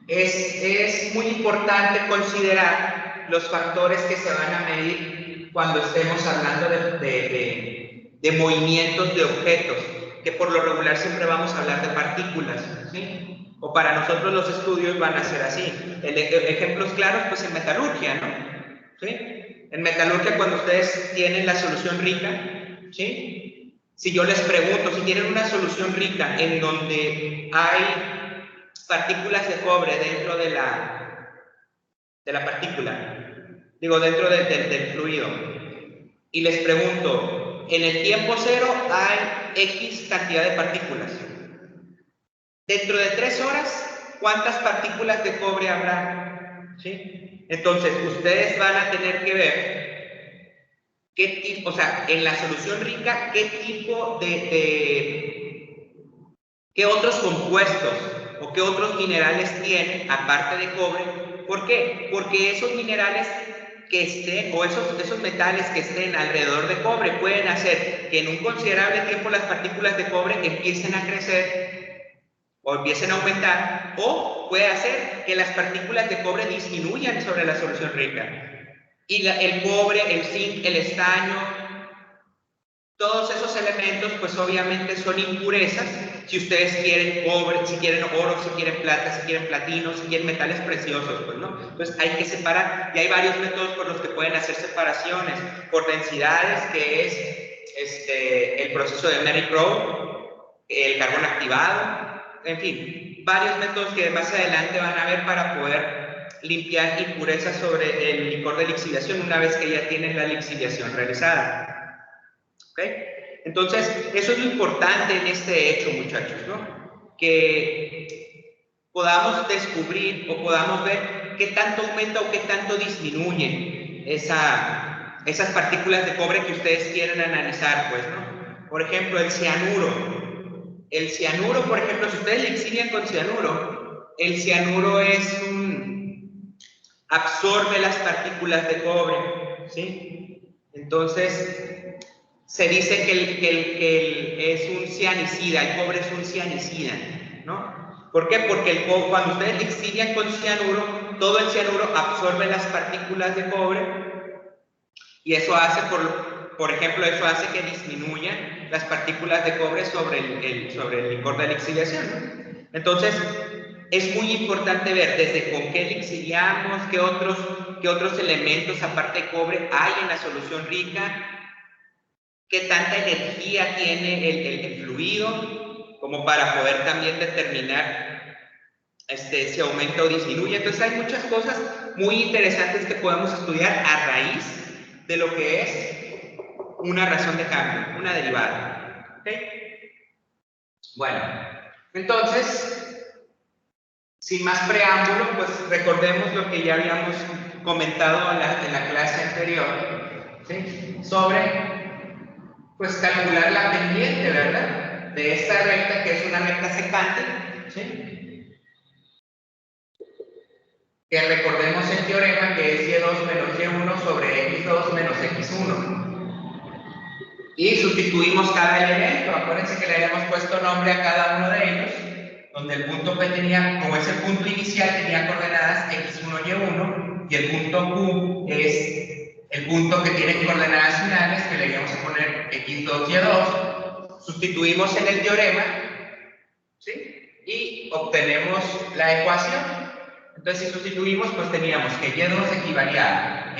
Es muy importante considerar los factores que se van a medir cuando estemos hablando de movimientos de objetos, que por lo regular siempre vamos a hablar de partículas, ¿sí? O para nosotros los estudios van a ser así. Ejemplos claros, pues en metalurgia, ¿no? ¿Sí? En metalurgia, cuando ustedes tienen la solución rica, ¿sí? Si yo les pregunto, si tienen una solución rica en donde hay partículas de cobre dentro de la partícula, digo, dentro del fluido, y les pregunto, en el tiempo cero hay X cantidad de partículas. Dentro de 3 horas, ¿cuántas partículas de cobre habrá? ¿Sí? Entonces, ustedes van a tener que ver qué tipo, o sea, en la solución rica, qué tipo qué otros compuestos o qué otros minerales tienen, aparte de cobre. ¿Por qué? Porque esos minerales que estén, o esos metales que estén alrededor de cobre, pueden hacer que en un considerable tiempo las partículas de cobre empiecen a crecer o empiecen a aumentar, o puede hacer que las partículas de cobre disminuyan sobre la solución rica. Y el cobre, el zinc, el estaño, todos esos elementos, pues obviamente son impurezas. Si ustedes quieren cobre, si quieren oro, si quieren plata, si quieren platino, si quieren metales preciosos, pues no. Entonces hay que separar, y hay varios métodos por los que pueden hacer separaciones, por densidades, que es el proceso de Merry-Crowe, el carbón activado, en fin, varios métodos que más adelante van a ver para poder limpiar impurezas sobre el licor de lixiviación una vez que ya tienen la lixiviación realizada. ¿Okay? Entonces, eso es lo importante en este hecho, muchachos, ¿no? Que podamos descubrir o podamos ver qué tanto aumenta o qué tanto disminuye esas partículas de cobre que ustedes quieren analizar, pues, ¿no? Por ejemplo, el cianuro. El cianuro, por ejemplo, si ustedes lixivian con cianuro, el cianuro absorbe las partículas de cobre, ¿sí? Entonces, se dice que es un cianicida, el cobre es un cianicida, ¿no? ¿Por qué? Porque cuando ustedes lixivian con cianuro, todo el cianuro absorbe las partículas de cobre y eso hace, por ejemplo, eso hace que disminuyan las partículas de cobre sobre el licor de lixiviación, ¿no? Entonces, es muy importante ver desde con qué lixiviamos, qué otros elementos aparte de cobre hay en la solución rica, qué tanta energía tiene el fluido, como para poder también determinar si aumenta o disminuye. Entonces hay muchas cosas muy interesantes que podemos estudiar a raíz de lo que es una razón de cambio, una derivada. ¿Okay? Bueno, entonces, sin más preámbulo, pues recordemos lo que ya habíamos comentado en la clase anterior, ¿sí? Sobre pues calcular la pendiente, ¿verdad? De esta recta, que es una recta secante, ¿sí? Que recordemos el teorema que es y2 menos y1 sobre x2 menos x1. Y sustituimos cada elemento. Acuérdense que le habíamos puesto nombre a cada uno de ellos, donde el punto P tenía, como es el punto inicial, tenía coordenadas x1 y y1, y el punto Q es el punto que tiene coordenadas finales, que le íbamos a poner x2 y2. Sustituimos en el teorema, ¿sí? Y obtenemos la ecuación. Entonces, si sustituimos, pues teníamos que y2 equivale a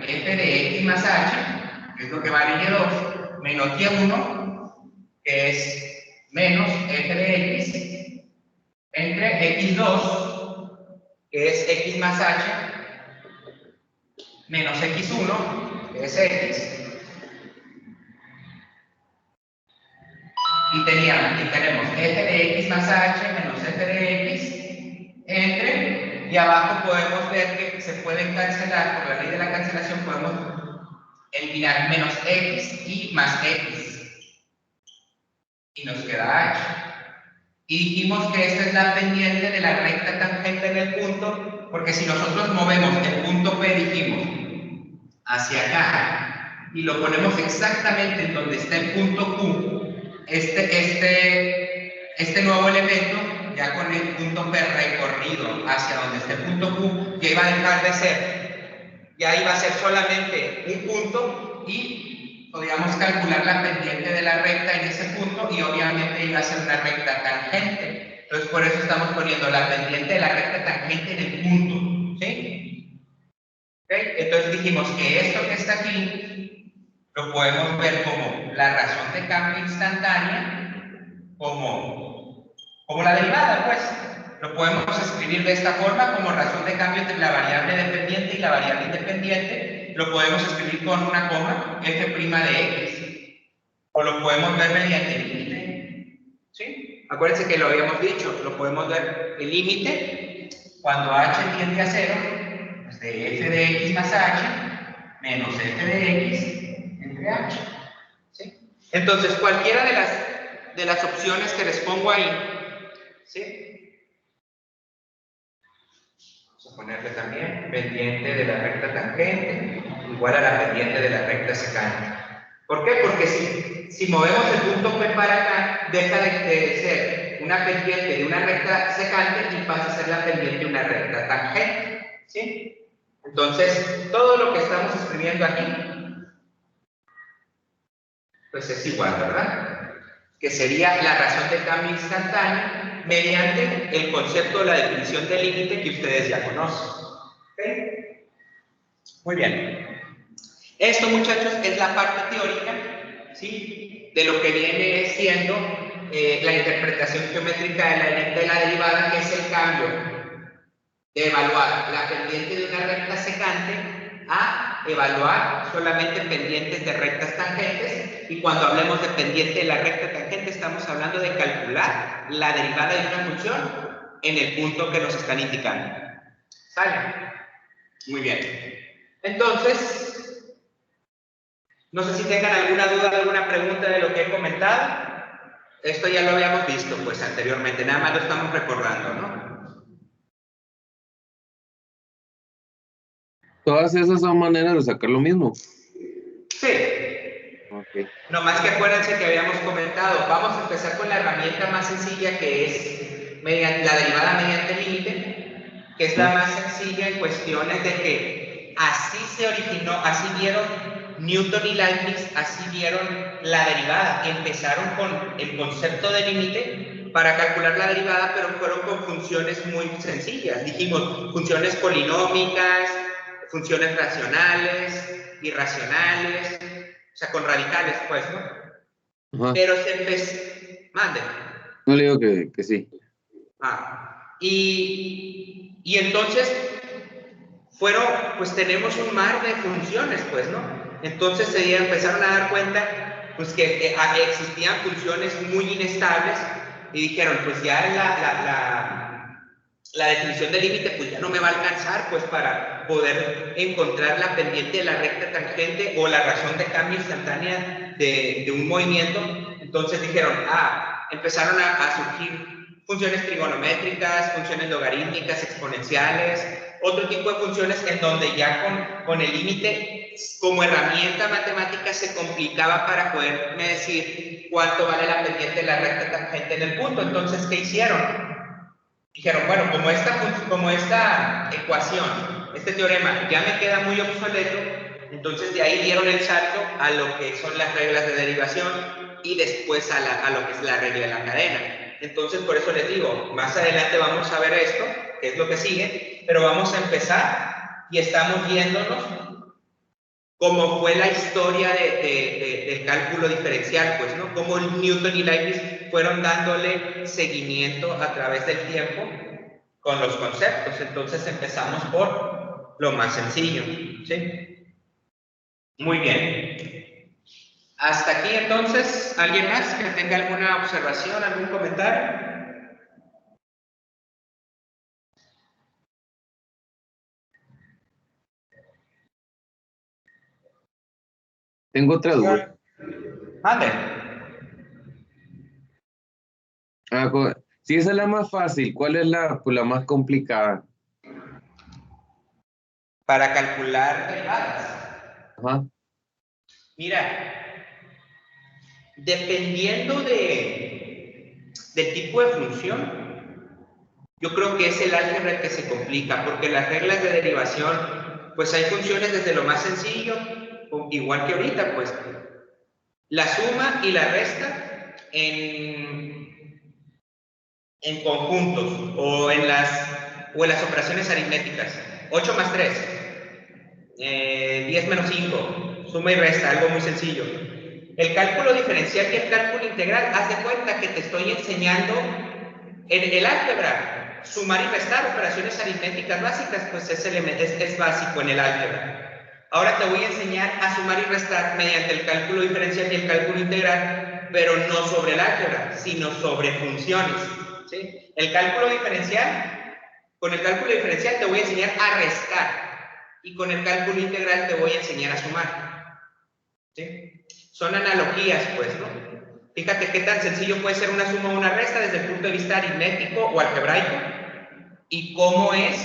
f de x más h, que es lo que vale y2, menos y1, que es menos f de x, entre x2, que es x más h, menos x1, que es x. Y tenemos f de x más h menos f de x entre, y abajo podemos ver que se pueden cancelar, por la ley de la cancelación podemos eliminar menos x y más x. Y nos queda h. Y dijimos que esta es la pendiente de la recta tangente en el punto, porque si nosotros movemos el punto P, dijimos, hacia acá, y lo ponemos exactamente en donde está el punto Q, este nuevo elemento ya con el punto P recorrido hacia donde esté el punto Q, ya iba a dejar de ser. Ya iba a ser solamente un punto y podíamos calcular la pendiente de la recta en ese punto y obviamente iba a ser una recta tangente. Entonces por eso estamos poniendo la pendiente de la recta tangente en el punto, ¿sí? ¿Okay? Entonces dijimos que esto que está aquí lo podemos ver como la razón de cambio instantánea, como la derivada, pues. Lo podemos escribir de esta forma como razón de cambio entre la variable dependiente y la variable independiente. Lo podemos escribir con una coma, f' de x. O lo podemos ver mediante el límite. ¿Sí? Acuérdense que lo habíamos dicho, lo podemos ver el límite cuando h tiende a 0, pues de f de x más h menos f de x entre h. ¿Sí? Entonces, cualquiera de las opciones que les pongo ahí, ¿sí? Vamos a ponerle también pendiente de la recta tangente igual a la pendiente de la recta secante. ¿Por qué? Porque si movemos el punto P para acá, deja de ser una pendiente de una recta secante y pasa a ser la pendiente de una recta tangente. ¿Sí? Entonces, todo lo que estamos escribiendo aquí, pues es igual, ¿verdad? Que sería la razón de cambio instantáneo mediante el concepto de la definición del límite que ustedes ya conocen. ¿Okay? Muy bien. Esto, muchachos, es la parte teórica, ¿sí? De lo que viene siendo la interpretación geométrica de la derivada, que es el cambio de evaluar la pendiente de una recta secante a evaluar solamente pendientes de rectas tangentes, y cuando hablemos de pendiente de la recta tangente estamos hablando de calcular la derivada de una función en el punto que nos están indicando. ¿Sale? Muy bien. Entonces, no sé si tengan alguna duda, alguna pregunta de lo que he comentado. Esto ya lo habíamos visto pues anteriormente, nada más lo estamos recordando, ¿no? Todas esas son maneras de sacar lo mismo. Sí. Okay. No más que acuérdense que habíamos comentado, vamos a empezar con la herramienta más sencilla, que es la derivada mediante límite, que es la más sencilla en cuestiones de que así se originó, así vieron Newton y Leibniz, así vieron la derivada. Empezaron con el concepto de límite para calcular la derivada, pero fueron con funciones muy sencillas. Dijimos funciones polinómicas, funciones racionales, irracionales, o sea, con radicales, pues, ¿no? Ajá. Pero se empezó... Mande. No le digo que sí. Y entonces fueron, pues tenemos un mar de funciones, pues, ¿no? Entonces se empezaron a dar cuenta, pues, que existían funciones muy inestables y dijeron, pues ya la definición de límite, pues ya no me va a alcanzar, pues, para poder encontrar la pendiente de la recta tangente o la razón de cambio instantánea de un movimiento. Entonces dijeron, empezaron a surgir funciones trigonométricas, funciones logarítmicas, exponenciales, otro tipo de funciones en donde ya con el límite como herramienta matemática se complicaba para poderme decir cuánto vale la pendiente de la recta tangente en el punto. Entonces, ¿qué hicieron? Dijeron, bueno, como esta ecuación, este teorema ya me queda muy obsoleto, entonces de ahí dieron el salto a lo que son las reglas de derivación y después a lo que es la regla de la cadena. Entonces, por eso les digo, más adelante vamos a ver esto, que es lo que sigue, pero vamos a empezar y estamos viéndonos cómo fue la historia del cálculo diferencial, pues, ¿no? Cómo Newton y Leibniz fueron dándole seguimiento a través del tiempo con los conceptos. Entonces empezamos por lo más sencillo, ¿sí? Muy bien. Hasta aquí, entonces, ¿alguien más que tenga alguna observación, algún comentario? Tengo otra duda. Mande. Si esa es la más fácil, ¿cuál es la más complicada? Para calcular derivadas. Ajá. Mira, dependiendo del tipo de función, Yo creo que es el álgebra el que se complica, porque las reglas de derivación, pues hay funciones desde lo más sencillo, igual que ahorita, pues la suma y la resta en conjuntos o en las operaciones aritméticas. 8 más 3, 10 menos 5, suma y resta, algo muy sencillo. El cálculo diferencial y el cálculo integral, haz de cuenta que te estoy enseñando en el álgebra, sumar y restar, operaciones aritméticas básicas, pues es básico en el álgebra. Ahora te voy a enseñar a sumar y restar mediante el cálculo diferencial y el cálculo integral, pero no sobre el álgebra, sino sobre funciones, ¿sí? El cálculo diferencial, con el cálculo diferencial te voy a enseñar a restar, y con el cálculo integral te voy a enseñar a sumar, ¿sí? Son analogías, pues, ¿no? Fíjate qué tan sencillo puede ser una suma o una resta desde el punto de vista aritmético o algebraico, y cómo es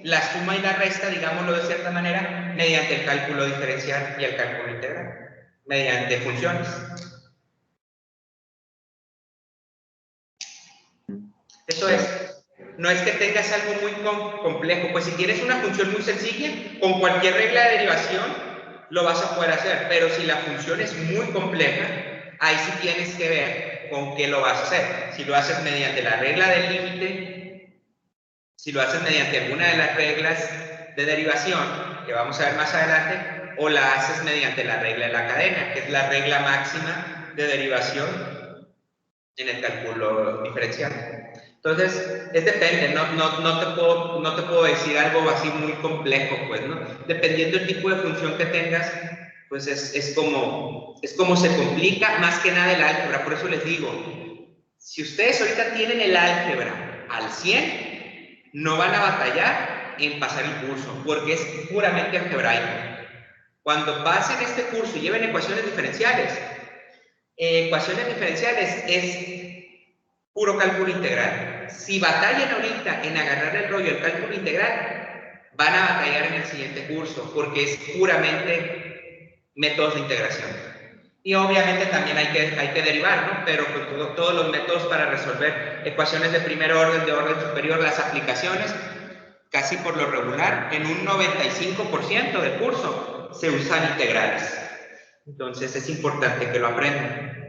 la suma y la resta, digámoslo de cierta manera, mediante el cálculo diferencial y el cálculo integral, mediante funciones. Eso es. No es que tengas algo muy complejo, pues si tienes una función muy sencilla, con cualquier regla de derivación lo vas a poder hacer, pero si la función es muy compleja, ahí sí tienes que ver con qué lo vas a hacer. Si lo haces mediante la regla del límite, si lo haces mediante alguna de las reglas de derivación, que vamos a ver más adelante, o la haces mediante la regla de la cadena, que es la regla máxima de derivación en el cálculo diferencial. Entonces, depende, no te puedo decir algo así muy complejo, pues, ¿no? Dependiendo del tipo de función que tengas, pues es como se complica más que nada el álgebra. Por eso les digo, si ustedes ahorita tienen el álgebra al 100, no van a batallar en pasar el curso, porque es puramente algebraico. Cuando pasen este curso y lleven ecuaciones diferenciales es puro cálculo integral. Si batallan ahorita en agarrar el rollo del cálculo integral, van a batallar en el siguiente curso, porque es puramente métodos de integración. Y obviamente también hay que derivar, ¿no? Pero con todos los métodos para resolver ecuaciones de primer orden, de orden superior, las aplicaciones, casi por lo regular, en un 95% del curso, se usan integrales. Entonces es importante que lo aprendan.